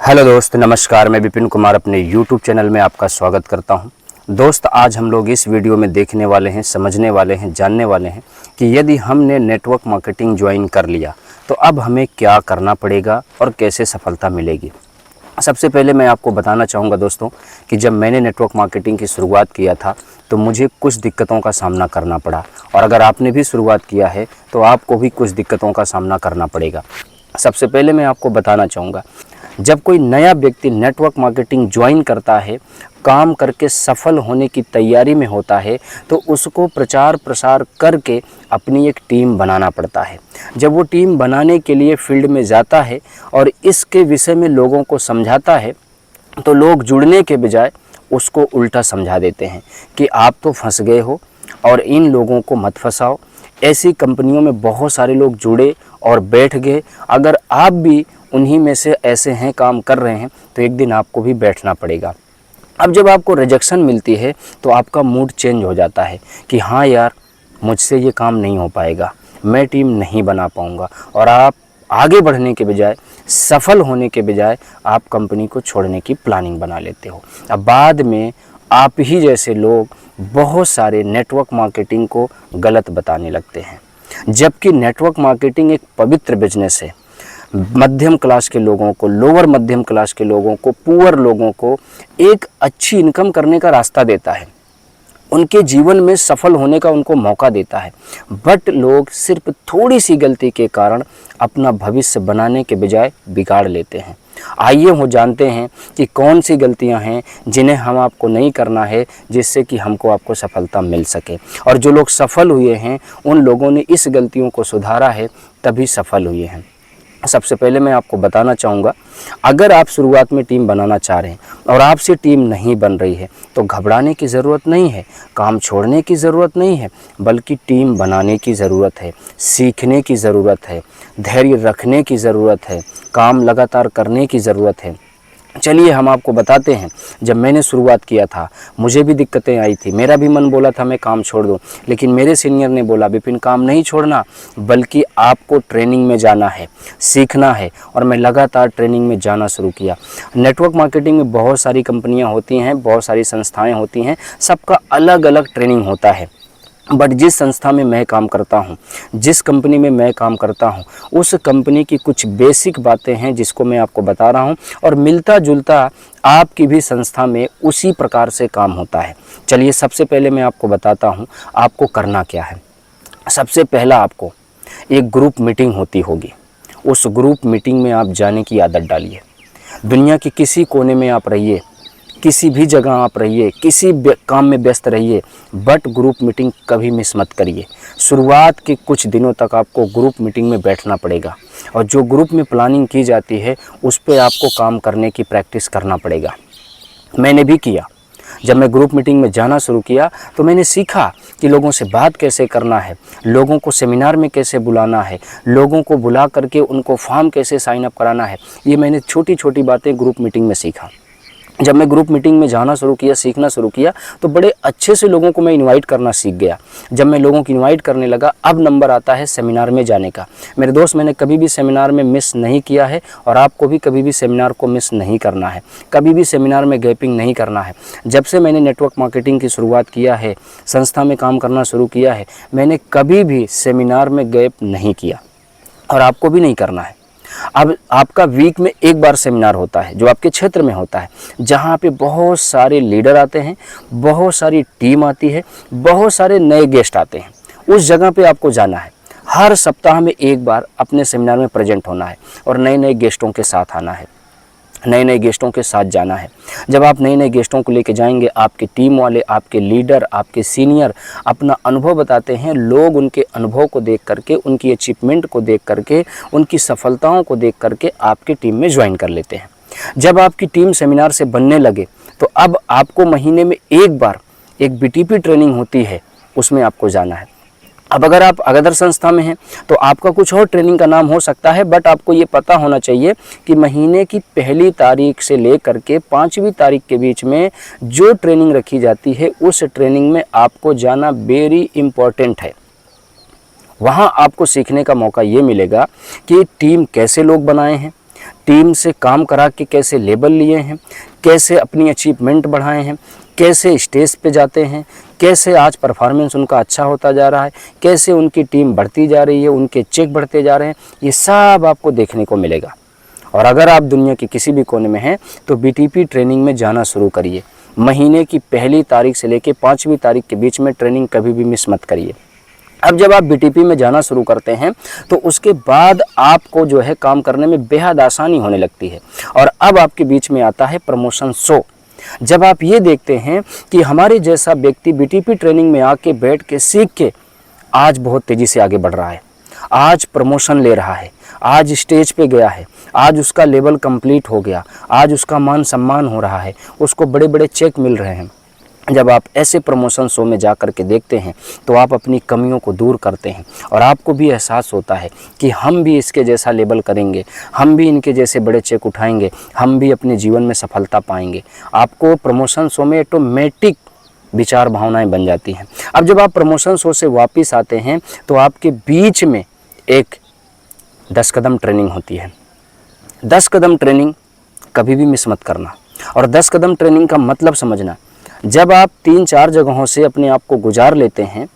Hello दोस्त, नमस्कार। मैं विपिन कुमार अपने YouTube चैनल में आपका स्वागत करता हूं। दोस्त, आज हम लोग इस वीडियो में देखने वाले हैं, समझने वाले हैं, जानने वाले हैं कि यदि हमने नेटवर्क मार्केटिंग ज्वाइन कर लिया तो अब हमें क्या करना पड़ेगा और कैसे सफलता मिलेगी। सबसे पहले मैं आपको बताना चाहूँगा दोस्तों कि जब मैंने नेटवर्क मार्केटिंग की शुरुआत किया था तो मुझे कुछ दिक्कतों का सामना करना पड़ा, और अगर आपने भी शुरुआत किया है तो आपको भी कुछ दिक्कतों का सामना करना पड़ेगा। सबसे पहले मैं आपको बताना चाहूँगा, जब कोई नया व्यक्ति नेटवर्क मार्केटिंग ज्वाइन करता है, काम करके सफल होने की तैयारी में होता है, तो उसको प्रचार प्रसार करके अपनी एक टीम बनाना पड़ता है। जब वो टीम बनाने के लिए फील्ड में जाता है और इसके विषय में लोगों को समझाता है तो लोग जुड़ने के बजाय उसको उल्टा समझा देते हैं कि आप तो फंस गए हो और इन लोगों को मत फंसाओ। ऐसी कंपनियों में बहुत सारे लोग जुड़े और बैठ गए। अगर आप भी उन्हीं में से ऐसे हैं, काम कर रहे हैं, तो एक दिन आपको भी बैठना पड़ेगा। अब जब आपको रिजेक्शन मिलती है तो आपका मूड चेंज हो जाता है कि हाँ यार, मुझसे ये काम नहीं हो पाएगा, मैं टीम नहीं बना पाऊँगा, और आप आगे बढ़ने के बजाय, सफल होने के बजाय आप कंपनी को छोड़ने की प्लानिंग बना लेते हो। अब बाद में आप ही जैसे लोग बहुत सारे नेटवर्क मार्केटिंग को गलत बताने लगते हैं, जबकि नेटवर्क मार्केटिंग एक पवित्र बिजनेस है। मध्यम क्लास के लोगों को, लोअर मध्यम क्लास के लोगों को, पुअर लोगों को एक अच्छी इनकम करने का रास्ता देता है, उनके जीवन में सफल होने का उनको मौका देता है। बट लोग सिर्फ थोड़ी सी गलती के कारण अपना भविष्य बनाने के बजाय बिगाड़ लेते हैं। आइए वो जानते हैं कि कौन सी गलतियां हैं जिन्हें हम आपको नहीं करना है, जिससे कि हमको आपको सफलता मिल सके। और जो लोग सफल हुए हैं उन लोगों ने इस गलतियों को सुधारा है, तभी सफल हुए हैं। सबसे पहले मैं आपको बताना चाहूँगा, अगर आप शुरुआत में टीम बनाना चाह रहे हैं और आपसे टीम नहीं बन रही है तो घबराने की ज़रूरत नहीं है, काम छोड़ने की ज़रूरत नहीं है, बल्कि टीम बनाने की ज़रूरत है, सीखने की ज़रूरत है, धैर्य रखने की ज़रूरत है, काम लगातार करने की ज़रूरत है। चलिए हम आपको बताते हैं, जब मैंने शुरुआत किया था मुझे भी दिक्कतें आई थी, मेरा भी मन बोला था मैं काम छोड़ दूं, लेकिन मेरे सीनियर ने बोला विपिन, काम नहीं छोड़ना, बल्कि आपको ट्रेनिंग में जाना है, सीखना है। और मैं लगातार ट्रेनिंग में जाना शुरू किया। नेटवर्क मार्केटिंग में बहुत सारी कंपनियां होती हैं, बहुत सारी संस्थाएं होती हैं, सबका अलग अलग ट्रेनिंग होता है। बट जिस संस्था में मैं काम करता हूँ, जिस कंपनी में मैं काम करता हूँ, उस कंपनी की कुछ बेसिक बातें हैं जिसको मैं आपको बता रहा हूँ, और मिलता जुलता आपकी भी संस्था में उसी प्रकार से काम होता है। चलिए सबसे पहले मैं आपको बताता हूँ आपको करना क्या है। सबसे पहला, आपको एक ग्रुप मीटिंग होती होगी, उस ग्रुप मीटिंग में आप जाने की आदत डालिए। दुनिया के किसी कोने में आप रहिए, किसी भी जगह आप रहिए, किसी काम में व्यस्त रहिए, बट ग्रुप मीटिंग कभी मिस मत करिए। शुरुआत के कुछ दिनों तक आपको ग्रुप मीटिंग में बैठना पड़ेगा, और जो ग्रुप में प्लानिंग की जाती है उस पर आपको काम करने की प्रैक्टिस करना पड़ेगा। मैंने भी किया। जब मैं ग्रुप मीटिंग में जाना शुरू किया तो मैंने सीखा कि लोगों से बात कैसे करना है, लोगों को सेमिनार में कैसे बुलाना है, लोगों को बुला करके उनको फॉर्म कैसे साइन अप कराना है। ये मैंने छोटी छोटी बातें ग्रुप मीटिंग में सीखा। जब मैं ग्रुप मीटिंग में जाना शुरू किया, सीखना शुरू किया, तो बड़े अच्छे से लोगों को मैं इनवाइट करना सीख गया। जब मैं लोगों की इनवाइट करने लगा, अब नंबर आता है सेमिनार में जाने का। मेरे दोस्त, मैंने कभी भी सेमिनार में मिस नहीं किया है, और आपको भी कभी भी सेमिनार को मिस नहीं करना है, कभी भी सेमिनार में गैपिंग नहीं करना है। जब से मैंने नेटवर्क मार्केटिंग की शुरुआत किया है, संस्था में काम करना शुरू किया है, मैंने कभी भी सेमिनार में गैप नहीं किया, और आपको भी नहीं करना है। अब आपका वीक में एक बार सेमिनार होता है जो आपके क्षेत्र में होता है, जहाँ पे बहुत सारे लीडर आते हैं, बहुत सारी टीम आती है, बहुत सारे नए गेस्ट आते हैं। उस जगह पे आपको जाना है। हर सप्ताह में एक बार अपने सेमिनार में प्रेजेंट होना है, और नए नए गेस्टों के साथ आना है, नए नए गेस्टों के साथ जाना है। जब आप नए नए गेस्टों को लेके जाएंगे, आपकी टीम वाले, आपके लीडर, आपके सीनियर अपना अनुभव बताते हैं। लोग उनके अनुभव को देख करके, उनकी अचीवमेंट को देख करके, उनकी सफलताओं को देख करके आपकी टीम में ज्वाइन कर लेते हैं। जब आपकी टीम सेमिनार से बनने लगे तो अब आपको महीने में एक बार एक BTP ट्रेनिंग होती है, उसमें आपको जाना है। अब अगर आप अदर संस्था में हैं तो आपका कुछ और ट्रेनिंग का नाम हो सकता है, बट आपको ये पता होना चाहिए कि महीने की पहली तारीख से लेकर के 5वीं तारीख के बीच में जो ट्रेनिंग रखी जाती है, उस ट्रेनिंग में आपको जाना वेरी इम्पॉर्टेंट है। वहाँ आपको सीखने का मौका ये मिलेगा कि टीम कैसे लोग बनाए हैं, टीम से काम करा के कैसे लेबल लिए हैं, कैसे अपनी अचीवमेंट बढ़ाए हैं, कैसे स्टेज पे जाते हैं, कैसे आज परफॉर्मेंस उनका अच्छा होता जा रहा है, कैसे उनकी टीम बढ़ती जा रही है, उनके चेक बढ़ते जा रहे हैं, ये सब आपको देखने को मिलेगा। और अगर आप दुनिया के किसी भी कोने में हैं तो बीटीपी ट्रेनिंग में जाना शुरू करिए। महीने की पहली तारीख से लेकर 5वीं तारीख के बीच में ट्रेनिंग कभी भी मिस मत करिए। अब जब आप बीटीपी में जाना शुरू करते हैं तो उसके बाद आपको जो है काम करने में बेहद आसानी होने लगती है। और अब आपके बीच में आता है प्रमोशन शो। जब आप ये देखते हैं कि हमारे जैसा व्यक्ति बीटीपी ट्रेनिंग में आके बैठ के सीख के आज बहुत तेज़ी से आगे बढ़ रहा है, आज प्रमोशन ले रहा है, आज स्टेज पे गया है, आज उसका लेवल कंप्लीट हो गया, आज उसका मान सम्मान हो रहा है, उसको बड़े बड़े चेक मिल रहे हैं। जब आप ऐसे प्रमोशन शो में जा कर के देखते हैं तो आप अपनी कमियों को दूर करते हैं और आपको भी एहसास होता है कि हम भी इसके जैसा लेवल करेंगे, हम भी इनके जैसे बड़े चेक उठाएंगे, हम भी अपने जीवन में सफलता पाएंगे। आपको प्रमोशन शो में ऑटोमेटिक विचार भावनाएं बन जाती हैं। अब जब आप प्रमोशन शो से वापस आते हैं तो आपके बीच में एक 10 कदम ट्रेनिंग होती है। 10 कदम ट्रेनिंग कभी भी मिस मत करना। और 10 कदम ट्रेनिंग का मतलब समझना, जब आप 3-4 जगहों से अपने आप को गुजार लेते हैं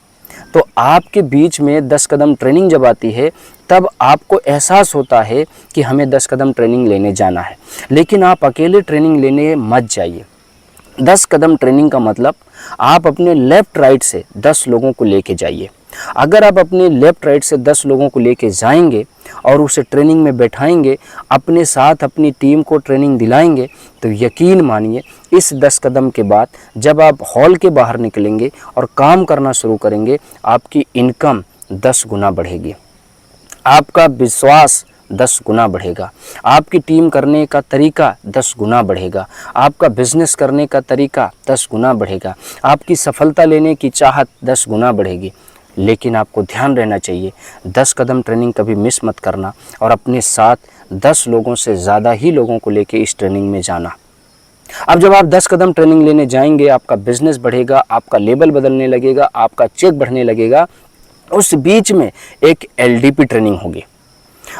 तो आपके बीच में 10 कदम ट्रेनिंग जब आती है तब आपको एहसास होता है कि हमें 10 कदम ट्रेनिंग लेने जाना है। लेकिन आप अकेले ट्रेनिंग लेने मत जाइए। 10 कदम ट्रेनिंग का मतलब आप अपने लेफ़्ट राइट से 10 लोगों को लेके जाइए। अगर आप अपने लेफ़्ट राइट से 10 लोगों को लेके जाएंगे और उसे ट्रेनिंग में बैठाएंगे, अपने साथ अपनी टीम को ट्रेनिंग दिलाएंगे, तो यकीन मानिए इस 10 कदम के बाद जब आप हॉल के बाहर निकलेंगे और काम करना शुरू करेंगे, आपकी इनकम 10 गुना बढ़ेगी, आपका विश्वास 10 गुना बढ़ेगा, आपकी टीम करने का तरीका 10 गुना बढ़ेगा, आपका बिजनेस करने का तरीका 10 गुना बढ़ेगा, आपकी सफलता लेने की चाहत 10 गुना बढ़ेगी। लेकिन आपको ध्यान रहना चाहिए, 10 कदम ट्रेनिंग कभी मिस मत करना और अपने साथ 10 लोगों से ज़्यादा ही लोगों को लेके इस ट्रेनिंग में जाना। अब जब आप 10 कदम ट्रेनिंग लेने जाएंगे, आपका बिजनेस बढ़ेगा, आपका लेवल बदलने लगेगा, आपका चेक बढ़ने लगेगा। उस बीच में एक एलडीपी ट्रेनिंग होगी।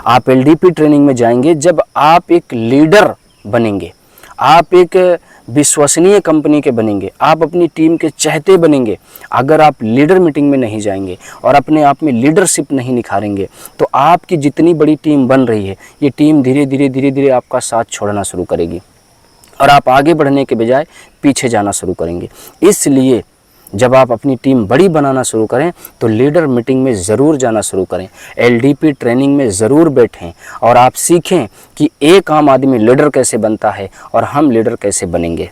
आप एलडीपी ट्रेनिंग में जाएंगे जब आप एक लीडर बनेंगे, आप एक विश्वसनीय कंपनी के बनेंगे, आप अपनी टीम के चहेते बनेंगे। अगर आप लीडर मीटिंग में नहीं जाएंगे और अपने आप में लीडरशिप नहीं निखारेंगे तो आपकी जितनी बड़ी टीम बन रही है, ये टीम धीरे धीरे आपका साथ छोड़ना शुरू करेगी और आप आगे बढ़ने के बजाय पीछे जाना शुरू करेंगे। इसलिए जब आप अपनी टीम बड़ी बनाना शुरू करें तो लीडर मीटिंग में ज़रूर जाना शुरू करें, एलडीपी ट्रेनिंग में ज़रूर बैठें और आप सीखें कि एक आम आदमी लीडर कैसे बनता है और हम लीडर कैसे बनेंगे।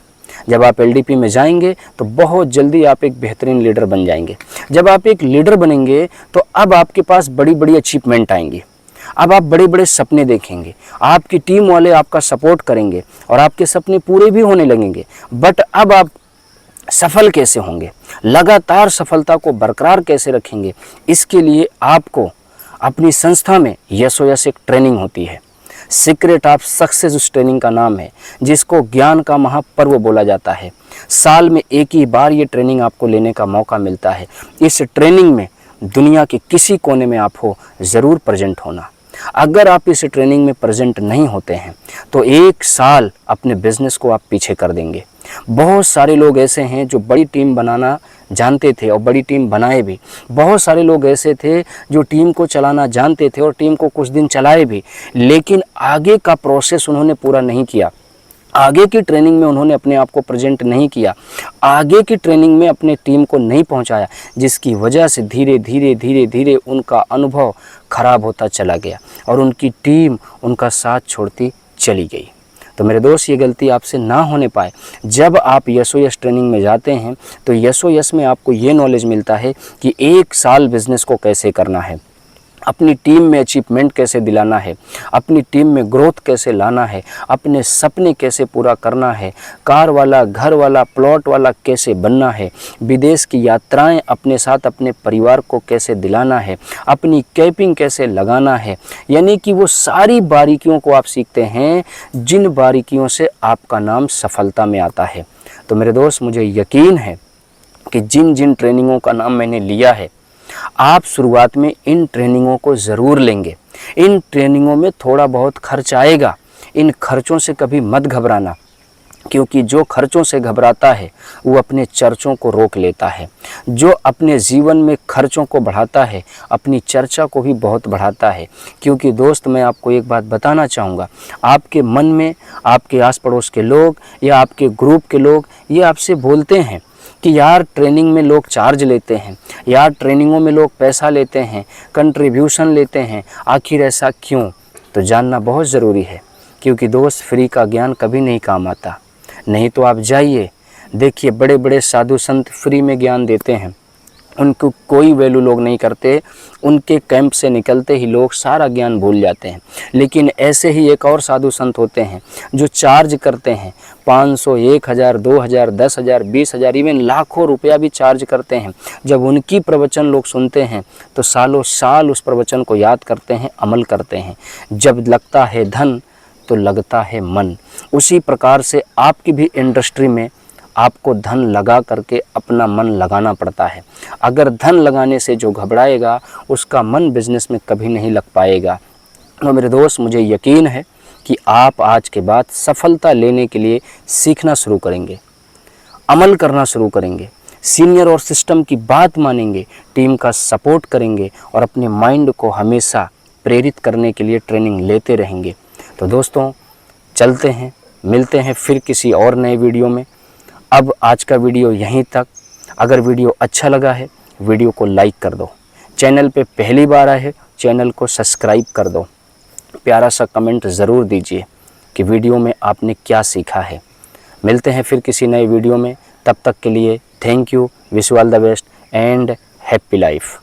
जब आप एलडीपी में जाएंगे तो बहुत जल्दी आप एक बेहतरीन लीडर बन जाएंगे। जब आप एक लीडर बनेंगे तो अब आपके पास बड़ी बड़ी अचीवमेंट आएंगी, अब आप बड़े बड़े सपने देखेंगे, आपकी टीम वाले आपका सपोर्ट करेंगे और आपके सपने पूरे भी होने लगेंगे। बट अब आप सफल कैसे होंगे, लगातार सफलता को बरकरार कैसे रखेंगे, इसके लिए आपको अपनी संस्था में यशोयश एक ट्रेनिंग होती है। सीक्रेट ऑफ सक्सेस उस ट्रेनिंग का नाम है, जिसको ज्ञान का महापर्व बोला जाता है। साल में एक ही बार ये ट्रेनिंग आपको लेने का मौका मिलता है। इस ट्रेनिंग में दुनिया के किसी कोने में आप हो, ज़रूर प्रेजेंट होना। अगर आप इस ट्रेनिंग में प्रेजेंट नहीं होते हैं तो 1 साल अपने बिजनेस को आप पीछे कर देंगे। बहुत सारे लोग ऐसे हैं जो बड़ी टीम बनाना जानते थे और बड़ी टीम बनाए भी। बहुत सारे लोग ऐसे थे जो टीम को चलाना जानते थे और टीम को कुछ दिन चलाए भी, लेकिन आगे का प्रोसेस उन्होंने पूरा नहीं किया। आगे की ट्रेनिंग में उन्होंने अपने आप को प्रेजेंट नहीं किया, आगे की ट्रेनिंग में अपने टीम को नहीं पहुंचाया, जिसकी वजह से धीरे धीरे उनका अनुभव खराब होता चला गया और उनकी टीम उनका साथ छोड़ती चली गई। तो मेरे दोस्त, ये गलती आपसे ना होने पाए। जब आप यशोयश ट्रेनिंग में जाते हैं तो यशोयश में आपको ये नॉलेज मिलता है कि 1 साल बिजनेस को कैसे करना है, अपनी टीम में अचीवमेंट कैसे दिलाना है, अपनी टीम में ग्रोथ कैसे लाना है, अपने सपने कैसे पूरा करना है, कार वाला, घर वाला, प्लॉट वाला कैसे बनना है, विदेश की यात्राएं अपने साथ अपने परिवार को कैसे दिलाना है, अपनी कैपिंग कैसे लगाना है। यानी कि वो सारी बारीकियों को आप सीखते हैं जिन बारीकियों से आपका नाम सफलता में आता है। तो मेरे दोस्त, मुझे यकीन है कि जिन जिन ट्रेनिंगों का नाम मैंने लिया है, आप शुरुआत में इन ट्रेनिंगों को ज़रूर लेंगे। इन ट्रेनिंगों में थोड़ा बहुत खर्च आएगा, इन खर्चों से कभी मत घबराना, क्योंकि जो खर्चों से घबराता है वो अपने चर्चों को रोक लेता है। जो अपने जीवन में खर्चों को बढ़ाता है अपनी चर्चा को भी बहुत बढ़ाता है। क्योंकि दोस्त, मैं आपको एक बात बताना चाहूँगा, आपके मन में आपके आस पड़ोस के लोग या आपके ग्रुप के लोग ये आपसे बोलते हैं कि यार ट्रेनिंग में लोग चार्ज लेते हैं, यार ट्रेनिंगों में लोग पैसा लेते हैं, कंट्रीब्यूशन लेते हैं, आखिर ऐसा क्यों? तो जानना बहुत ज़रूरी है, क्योंकि दोस्त फ्री का ज्ञान कभी नहीं काम आता। नहीं तो आप जाइए, देखिए बड़े बड़े साधु संत फ्री में ज्ञान देते हैं, उनको कोई वैल्यू लोग नहीं करते, उनके कैंप से निकलते ही लोग सारा ज्ञान भूल जाते हैं। लेकिन ऐसे ही एक और साधु संत होते हैं जो चार्ज करते हैं 500, 1000, 2000, 10,000, 20,000, इवन लाखों रुपया भी चार्ज करते हैं। जब उनकी प्रवचन लोग सुनते हैं तो सालों साल उस प्रवचन को याद करते हैं, अमल करते हैं। जब लगता है धन तो लगता है मन। उसी प्रकार से आपकी भी इंडस्ट्री में आपको धन लगा करके अपना मन लगाना पड़ता है। अगर धन लगाने से जो घबराएगा उसका मन बिजनेस में कभी नहीं लग पाएगा। तो मेरे दोस्त, मुझे यकीन है कि आप आज के बाद सफलता लेने के लिए सीखना शुरू करेंगे, अमल करना शुरू करेंगे, सीनियर और सिस्टम की बात मानेंगे, टीम का सपोर्ट करेंगे और अपने माइंड को हमेशा प्रेरित करने के लिए ट्रेनिंग लेते रहेंगे। तो दोस्तों, चलते हैं, मिलते हैं फिर किसी और नए वीडियो में। अब आज का वीडियो यहीं तक। अगर वीडियो अच्छा लगा है वीडियो को लाइक कर दो, चैनल पे पहली बार आए हैं चैनल को सब्सक्राइब कर दो, प्यारा सा कमेंट ज़रूर दीजिए कि वीडियो में आपने क्या सीखा है। मिलते हैं फिर किसी नए वीडियो में, तब तक के लिए thank you, wish you all the best and happy life.